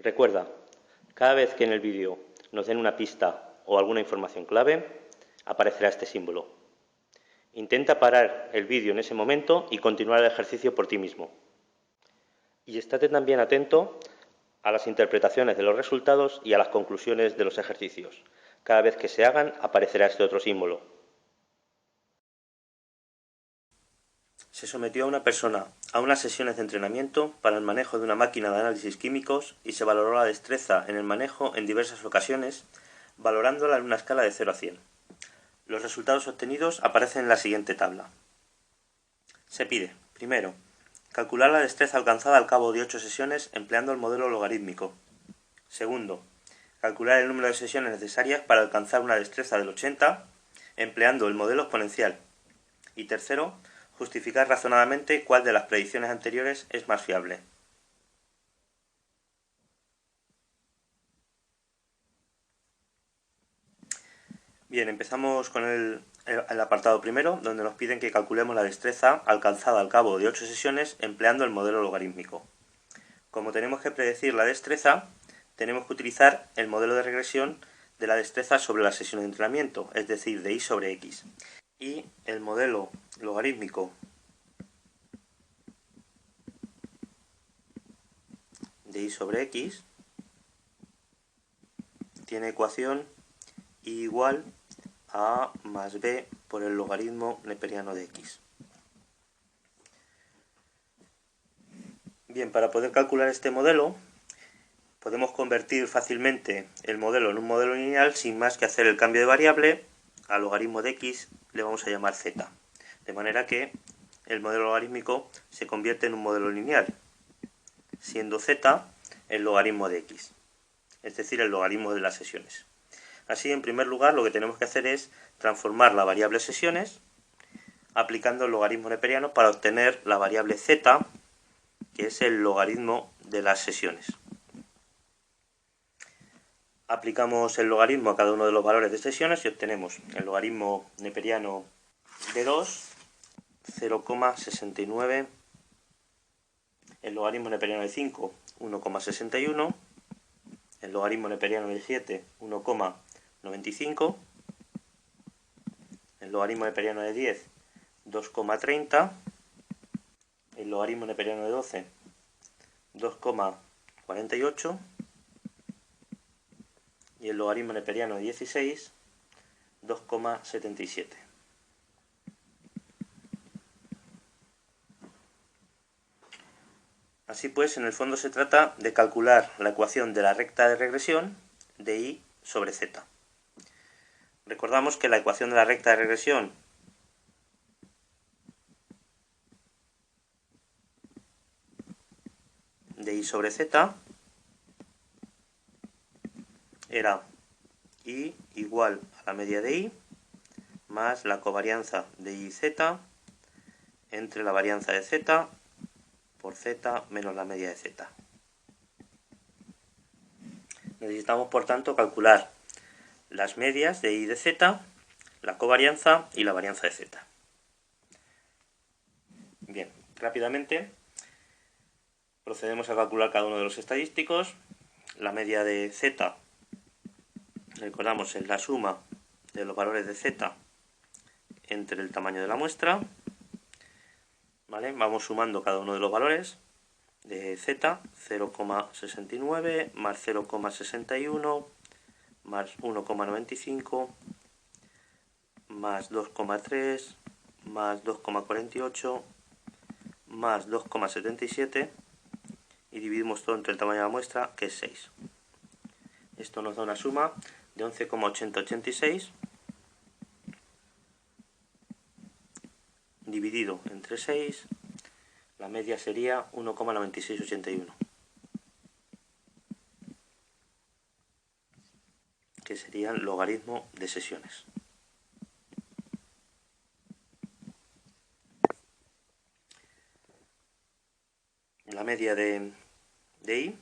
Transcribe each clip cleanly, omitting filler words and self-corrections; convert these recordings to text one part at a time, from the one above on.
Recuerda, cada vez que en el vídeo nos den una pista o alguna información clave, aparecerá este símbolo. Intenta parar el vídeo en ese momento y continuar el ejercicio por ti mismo. Y estate también atento a las interpretaciones de los resultados y a las conclusiones de los ejercicios. Cada vez que se hagan, aparecerá este otro símbolo. Se sometió a una persona a unas sesiones de entrenamiento para el manejo de una máquina de análisis químicos y se valoró la destreza en el manejo en diversas ocasiones, valorándola en una escala de 0 a 100. Los resultados obtenidos aparecen en la siguiente tabla. Se pide, primero, calcular la destreza alcanzada al cabo de 8 sesiones empleando el modelo logarítmico. Segundo, calcular el número de sesiones necesarias para alcanzar una destreza del 80 empleando el modelo exponencial. Y tercero, justificar razonadamente cuál de las predicciones anteriores es más fiable. Bien, empezamos con el apartado primero, donde nos piden que calculemos la destreza alcanzada al cabo de 8 sesiones empleando el modelo logarítmico. Como tenemos que predecir la destreza, tenemos que utilizar el modelo de regresión de la destreza sobre la sesión de entrenamiento, es decir, de y sobre x. Y el modelo logarítmico de y sobre x tiene ecuación y igual a a más b por el logaritmo neperiano de x. Bien, para poder calcular este modelo, podemos convertir fácilmente el modelo en un modelo lineal sin más que hacer el cambio de variable. Al logaritmo de x le vamos a llamar z, de manera que el modelo logarítmico se convierte en un modelo lineal, siendo z el logaritmo de x, es decir, el logaritmo de las sesiones. Así, en primer lugar, lo que tenemos que hacer es transformar la variable sesiones aplicando el logaritmo neperiano para obtener la variable z, que es el logaritmo de las sesiones. Aplicamos el logaritmo a cada uno de los valores de sesiones y obtenemos el logaritmo neperiano de 2, 0,69, el logaritmo neperiano de 5, 1,61, el logaritmo neperiano de 7, 1,95, el logaritmo neperiano de 10, 2,30, el logaritmo neperiano de 12, 2,48 y el logaritmo neperiano de 16, 2,77. Así pues, en el fondo se trata de calcular la ecuación de la recta de regresión de y sobre z. Recordamos que la ecuación de la recta de regresión de y sobre z era y igual a la media de y más la covarianza de y z entre la varianza de z por z menos la media de z. Necesitamos, por tanto, calcular las medias de y de z, la covarianza y la varianza de z. Bien, rápidamente procedemos a calcular cada uno de los estadísticos. La media de z, recordamos, es la suma de los valores de z entre el tamaño de la muestra. ¿Vale? Vamos sumando cada uno de los valores de z, 0,69 más 0,61 más 1,95 más 2,3 más 2,48 más 2,77 y dividimos todo entre el tamaño de la muestra, que es 6. Esto nos da una suma de 11,8086 dividido entre 6, la media sería 1,9681, que sería el logaritmo de sesiones. La media de y, de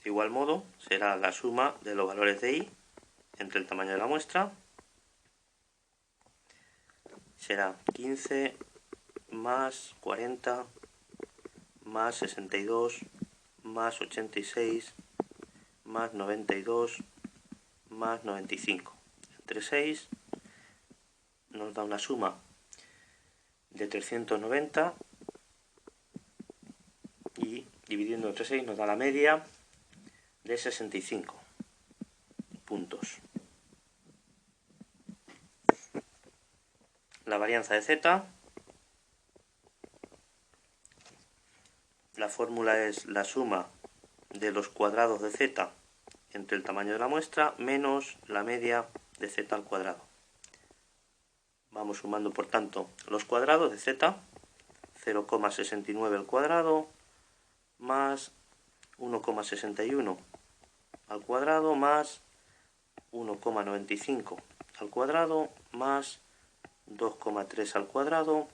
igual modo, será la suma de los valores de y entre el tamaño de la muestra. Será 15 más 40 más 62 más 86 más 92 más 95. Entre 6 nos da una suma de 390 y dividiendo entre 6 nos da la media de 65 puntos. La varianza de z, la fórmula es la suma de los cuadrados de z entre el tamaño de la muestra menos la media de z al cuadrado. Vamos sumando por tanto los cuadrados de z, 0,69 al cuadrado más 1,61 al cuadrado más 1,95 al cuadrado más 2,3 al cuadrado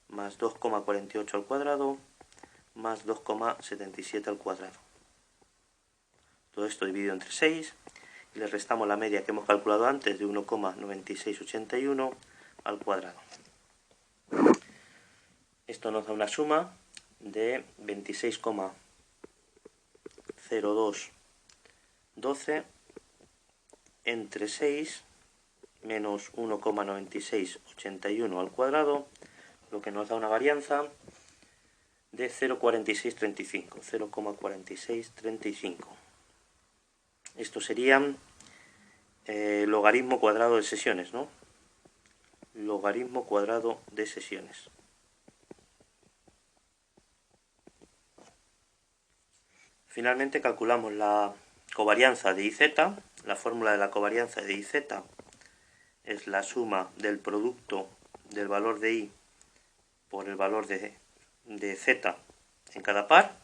más 2,48 al cuadrado más 2,77 al cuadrado. Todo esto dividido entre 6 y le restamos la media que hemos calculado antes de 1,9681 al cuadrado. Esto nos da una suma de 26,0212 entre 6 menos 1,9681 al cuadrado, lo que nos da una varianza de 0,4635. 0,4635. Esto sería logaritmo cuadrado de sesiones, ¿no? Logaritmo cuadrado de sesiones. Finalmente calculamos la covarianza de IZ. La fórmula de la covarianza de IZ es la suma del producto del valor de I por el valor de Z en cada par.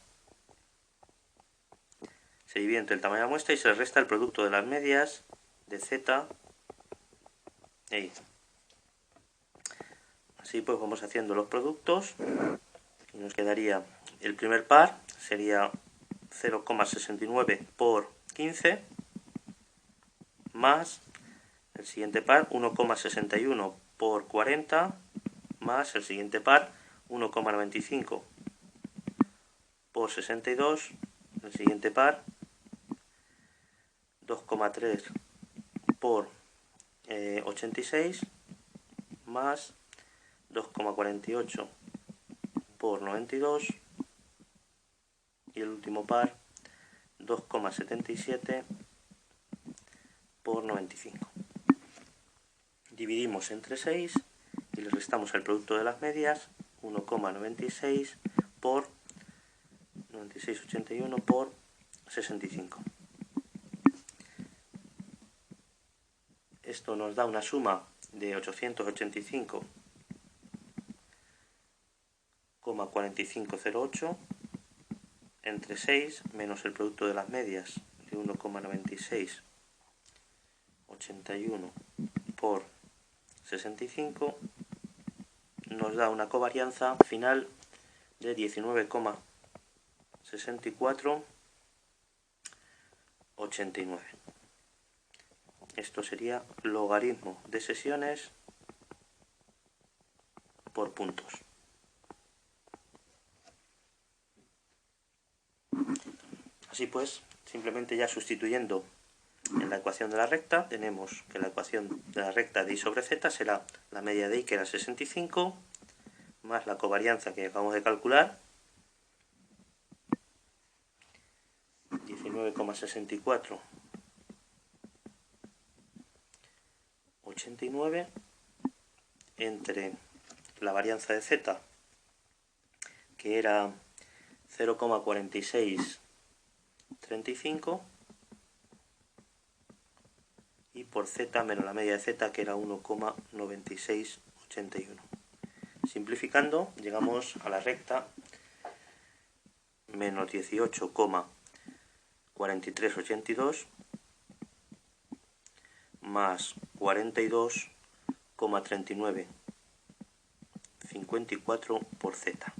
Se divide entre el tamaño de la muestra y se le resta el producto de las medias de Z e I. Así pues vamos haciendo los productos y nos quedaría el primer par, sería 0,69 por 15 más el siguiente par 1,61 por 40 más el siguiente par 1,95 por 62, el siguiente par 2,3 por 86 más 2,48 por 92 y el último par 2,77 por 95. Dividimos entre 6 y le restamos el producto de las medias, 1,96 por 96,81 por 65. Esto nos da una suma de 885,4508 entre 6 menos el producto de las medias de 1,9681 por 65 nos da una covarianza final de 19,6489. Esto sería logaritmo de sesiones por puntos. Así pues, simplemente ya sustituyendo en la ecuación de la recta, tenemos que la ecuación de la recta de I sobre Z será la media de I, que era 65, más la covarianza que acabamos de calcular, 19,6489, entre la varianza de Z, que era 0,4635, y por Z menos la media de Z, que era 1,9681. Simplificando, llegamos a la recta menos 18,4382 más 42,3954 por Z.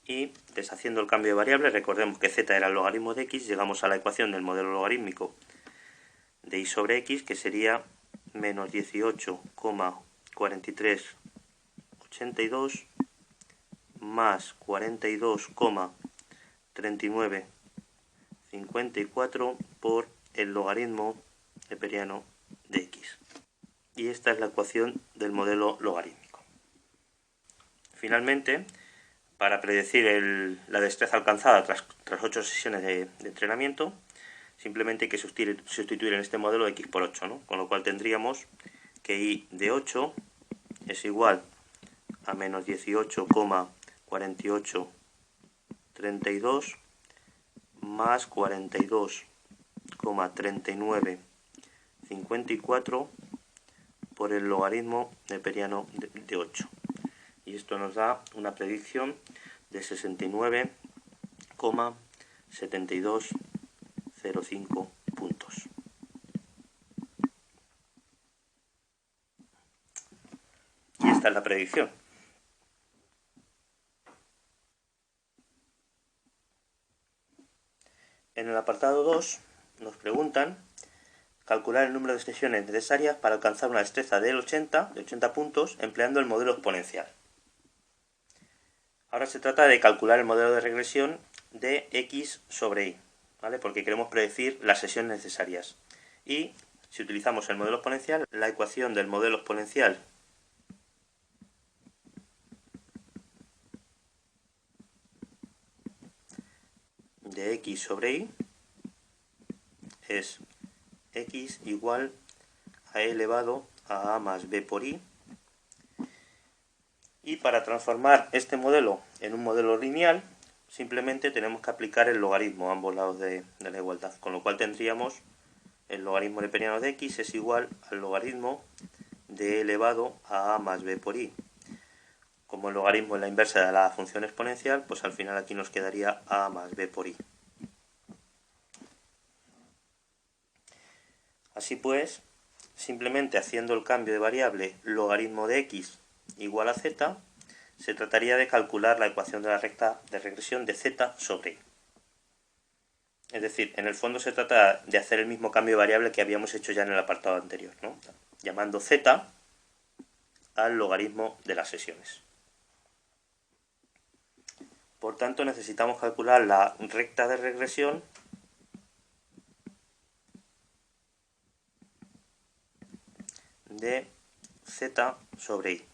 Y deshaciendo el cambio de variables, recordemos que Z era el logaritmo de X, llegamos a la ecuación del modelo logarítmico de I sobre X, que sería menos 18,4382 más 42,3954 por el logaritmo neperiano de x. Y esta es la ecuación del modelo logarítmico. Finalmente, para predecir la destreza alcanzada tras 8 sesiones de entrenamiento, simplemente hay que sustituir en este modelo x por 8, ¿no? Con lo cual tendríamos que y de 8 es igual a menos 18,4832 más 42,3954 por el logaritmo neperiano de 8. Y esto nos da una predicción de 69,7205 puntos. Y esta es la predicción. En el apartado 2 nos preguntan calcular el número de sesiones necesarias para alcanzar una destreza de 80 puntos empleando el modelo exponencial. Ahora se trata de calcular el modelo de regresión de x sobre y, ¿vale? Porque queremos predecir las sesiones necesarias. Y si utilizamos el modelo exponencial, la ecuación del modelo exponencial de x sobre y es x igual a e elevado a más b por i. Y para transformar este modelo en un modelo lineal, simplemente tenemos que aplicar el logaritmo a ambos lados de la igualdad, con lo cual tendríamos el logaritmo neperiano de x es igual al logaritmo de e elevado a más b por i. Como el logaritmo es la inversa de la función exponencial, pues al final aquí nos quedaría a más b por i. Así pues, simplemente haciendo el cambio de variable logaritmo de x igual a z, se trataría de calcular la ecuación de la recta de regresión de z sobre y. Es decir, en el fondo se trata de hacer el mismo cambio de variable que habíamos hecho ya en el apartado anterior, ¿no? Llamando z al logaritmo de las sesiones. Por tanto, necesitamos calcular la recta de regresión de z sobre y,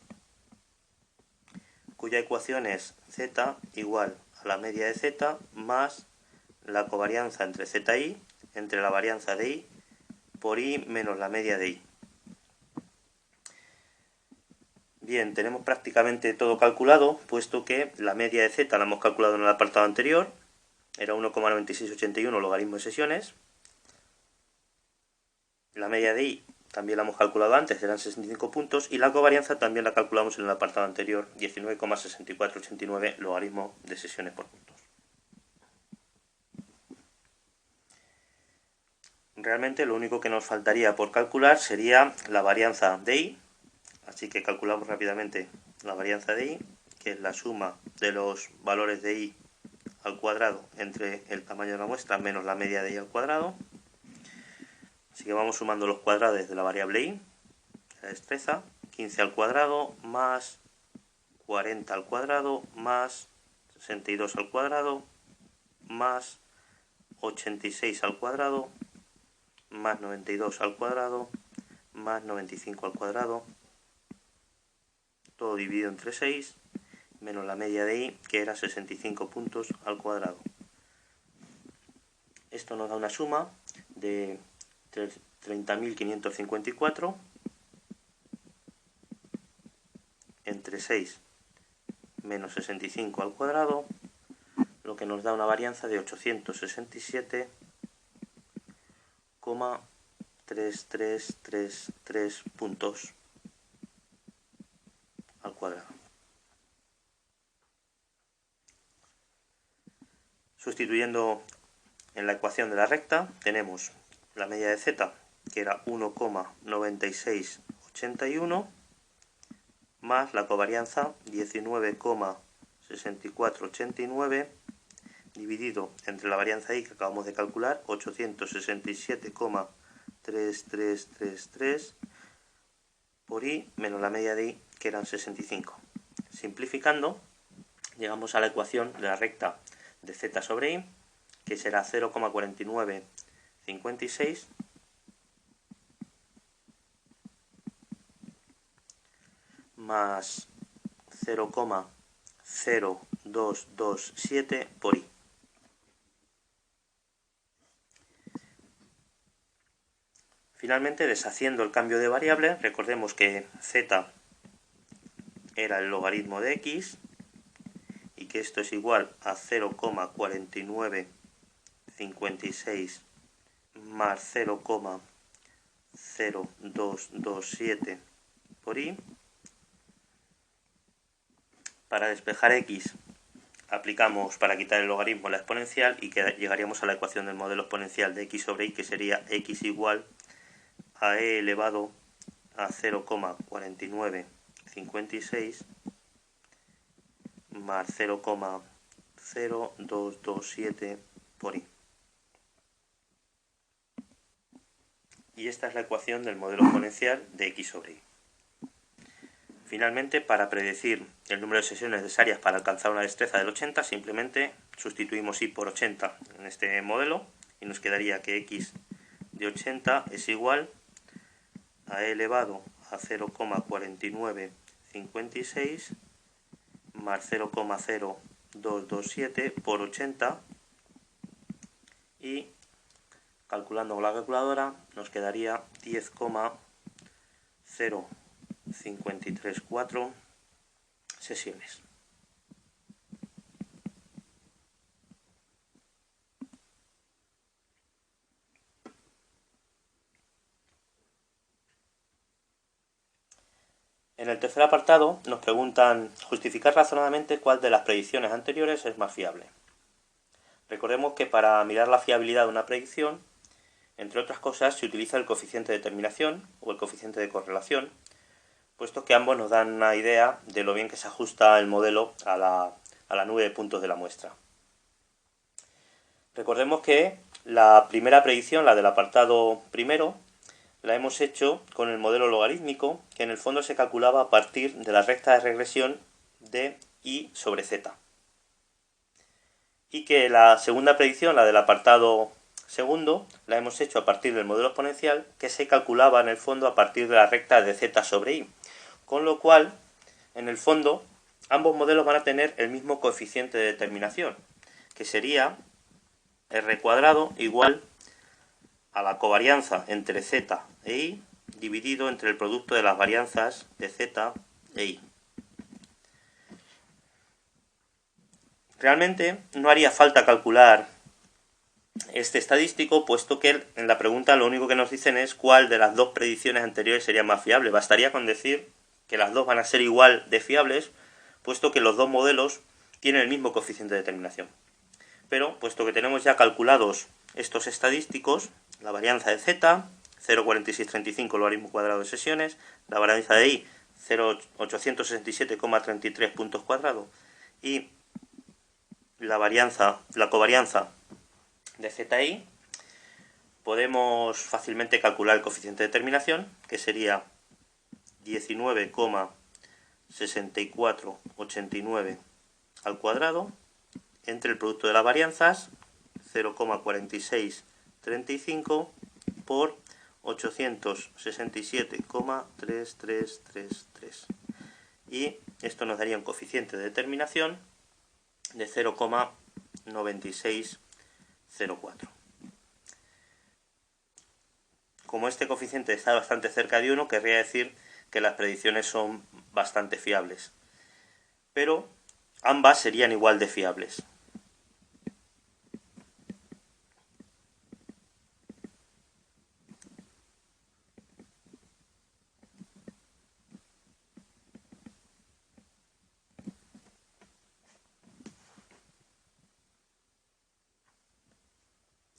cuya ecuación es z igual a la media de z más la covarianza entre z y y, entre la varianza de y por y menos la media de y. Bien, tenemos prácticamente todo calculado, puesto que la media de z la hemos calculado en el apartado anterior, era 1,9681 logaritmo de sesiones. La media de y también la hemos calculado antes, eran 65 puntos, y la covarianza también la calculamos en el apartado anterior, 19,6489 logaritmo de sesiones por puntos. Realmente lo único que nos faltaría por calcular sería la varianza de y, así que calculamos rápidamente la varianza de y, que es la suma de los valores de y al cuadrado entre el tamaño de la muestra menos la media de y al cuadrado. Así que vamos sumando los cuadrados de la variable y, la destreza, 15 al cuadrado más 40 al cuadrado más 62 al cuadrado más 86 al cuadrado más 92 al cuadrado más 95 al cuadrado, todo dividido entre 6, menos la media de y, que era 65 puntos al cuadrado. Esto nos da una suma de 30.554 entre 6 menos 65 al cuadrado, lo que nos da una varianza de 867,3333 puntos al cuadrado. Sustituyendo en la ecuación de la recta, tenemos la media de z, que era 1,9681, más la covarianza 19,6489, dividido entre la varianza y que acabamos de calcular, 867,3333 por y menos la media de y, que eran 65. Simplificando, llegamos a la ecuación de la recta de z sobre y, que será 0,49 56 más 0,0227 por i. Finalmente, deshaciendo el cambio de variable, recordemos que z era el logaritmo de x y que esto es igual a 0,4956 más 0,0227 por i. Para despejar x aplicamos, para quitar el logaritmo, la exponencial y llegaríamos a la ecuación del modelo exponencial de x sobre y, que sería x igual a e elevado a 0,4956 más 0,0227 por i. Y esta es la ecuación del modelo exponencial de x sobre y. Finalmente, para predecir el número de sesiones necesarias para alcanzar una destreza del 80, simplemente sustituimos y por 80 en este modelo y nos quedaría que x de 80 es igual a e elevado a 0,4956 más 0,0227 por 80, y calculando con la calculadora nos quedaría 10,0534 sesiones. En el tercer apartado nos preguntan justificar razonadamente cuál de las predicciones anteriores es más fiable. Recordemos que para mirar la fiabilidad de una predicción, entre otras cosas, se utiliza el coeficiente de determinación o el coeficiente de correlación, puesto que ambos nos dan una idea de lo bien que se ajusta el modelo a la nube de puntos de la muestra. Recordemos que la primera predicción, la del apartado primero, la hemos hecho con el modelo logarítmico, que en el fondo se calculaba a partir de la recta de regresión de y sobre z. Y que la segunda predicción, la del apartado segundo, la hemos hecho a partir del modelo exponencial, que se calculaba en el fondo a partir de la recta de z sobre i. Con lo cual, en el fondo, ambos modelos van a tener el mismo coeficiente de determinación, que sería r cuadrado igual a la covarianza entre z e i dividido entre el producto de las varianzas de z e i. Realmente no haría falta calcular este estadístico, puesto que en la pregunta lo único que nos dicen es cuál de las dos predicciones anteriores sería más fiable. Bastaría con decir que las dos van a ser igual de fiables, puesto que los dos modelos tienen el mismo coeficiente de determinación. Pero, puesto que tenemos ya calculados estos estadísticos, la varianza de z, 0,4635 logaritmo cuadrado de sesiones, la varianza de i, 0,867,33 puntos cuadrados, y la covarianza de z e i, podemos fácilmente calcular el coeficiente de determinación, que sería 19,6489 al cuadrado, entre el producto de las varianzas, 0,4635 por 867,3333. Y esto nos daría un coeficiente de determinación de 0,9604. Como este coeficiente está bastante cerca de 1, querría decir que las predicciones son bastante fiables. Pero ambas serían igual de fiables.